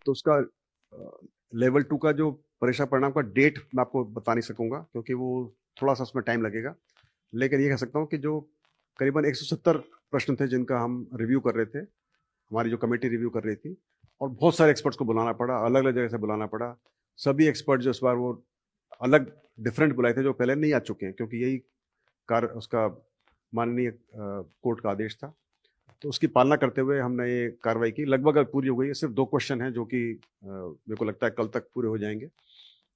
तो उसका लेवल 2 का जो परीक्षा परिणाम का डेट मैं आपको बता नहीं सकूँगा, क्योंकि वो थोड़ा-सा उसमें टाइम लगेगा। लेकिन ये कह सकता हूँ कि जो करीबन 170 प्रश्न थे जिनका हम रिव्यू कर रहे थे, हमारी जो कमेटी रिव्यू कर रही थी, और बहुत सारे एक्सपर्ट्स को बुलाना पड़ा, अलग-अलग जगह से बुलाना पड़ा। सभी एक्सपर्ट जो इस बार वो अलग डिफरेंट बुलाए थे, जो पहले नहीं आ चुके हैं, क्योंकि यही कार्य उसका माननीय कोर्ट का आदेश था। तो उसकी पालना करते हुए हमने ये कार्रवाई की। लगभग अब पूरी हो गई है, सिर्फ 2 क्वेश्चन हैं जो कि मेरे को लगता है कल तक पूरे हो जाएँगे,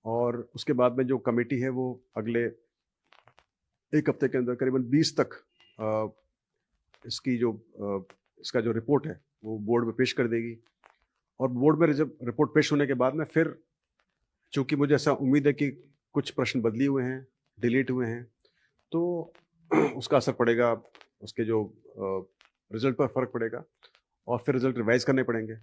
और उसके बाद में जो कमेटी है वो अगले 1 हफ्ते के अंदर करीबन 20 तक इसकी जो इसका जो रिपोर्ट है वो बोर्ड में पेश कर देगी, और बोर्ड में जब रिपोर्ट पेश होने के बाद में फिर, चूँकि मुझे ऐसा उम्मीद है कि कुछ प्रश्न बदले हुए हैं, डिलीट हुए हैं, तो उसका असर पड़ेगा, उसके जो रिज़ल्ट पर फ़र्क पड़ेगा, और फिर रिज़ल्ट रिवाइज़ करने पड़ेंगे।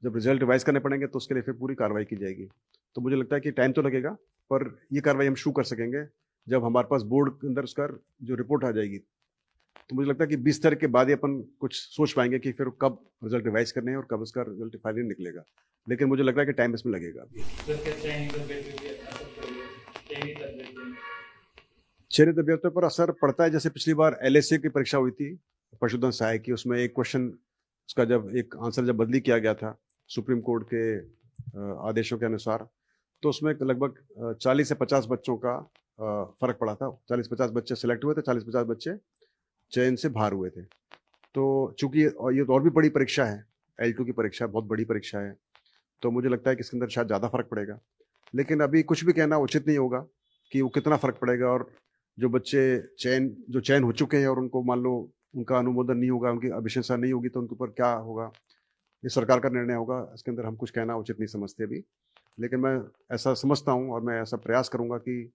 जब रिज़ल्ट रिवाइज़ करने पड़ेंगे तो उसके लिए फिर पूरी कार्रवाई की जाएगी। तो मुझे लगता है कि टाइम तो लगेगा, पर ये कार्रवाई हम शुरू कर सकेंगे जब हमारे पास बोर्ड के अंदर उसका जो रिपोर्ट आ जाएगी। तो मुझे लगता है कि 20 तारीख के बाद ही अपन कुछ सोच पाएँगे कि फिर कब रिज़ल्ट रिवाइज़ करने हैं और कब उसका रिज़ल्ट फाइनली निकलेगा। लेकिन मुझे लग रहा है कि टाइम इसमें लगेगा अभी। चयनित अभ्यर्थियों पर असर पड़ता है, जैसे पिछली बार एलएसए की परीक्षा हुई थी, पशुधन सहायक की, उसमें एक क्वेश्चन उसका जब एक आंसर जब बदली किया गया था सुप्रीम कोर्ट के आदेशों के अनुसार, तो उसमें लगभग 40 से 50 बच्चों का फ़र्क पड़ा था। 40-50 बच्चे सिलेक्ट हुए थे, 40-50 बच्चे चयन से बाहर हुए थे। तो चूँकि ये तो और भी बड़ी परीक्षा है, L2 की परीक्षा बहुत बड़ी परीक्षा है, तो मुझे लगता है कि इसके अंदर शायद ज़्यादा फ़र्क पड़ेगा। लेकिन अभी कुछ भी कहना उचित नहीं होगा कि वो कितना फ़र्क पड़ेगा, और जो बच्चे जो चयन हो चुके हैं और उनको मान लो उनका अनुमोदन नहीं होगा, उनकी अभिशंसा नहीं होगी, तो उनके ऊपर क्या होगा, ये सरकार का निर्णय होगा। इसके अंदर हम कुछ कहना उचित नहीं समझते अभी। लेकिन मैं ऐसा समझता हूँ और मैं ऐसा प्रयास करूँगा कि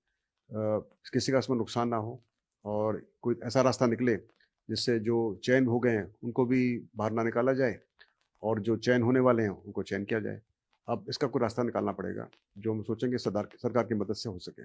किसी का इसमें नुकसान ना हो, और कोई ऐसा रास्ता निकले जिससे जो चयन हो गए हैं उनको भी बाहर ना निकाला जाए, और जो चयन होने वाले हैं उनको चयन किया जाए। अब इसका कोई रास्ता निकालना पड़ेगा, जो हम सोचेंगे सरकार की मदद से हो सके।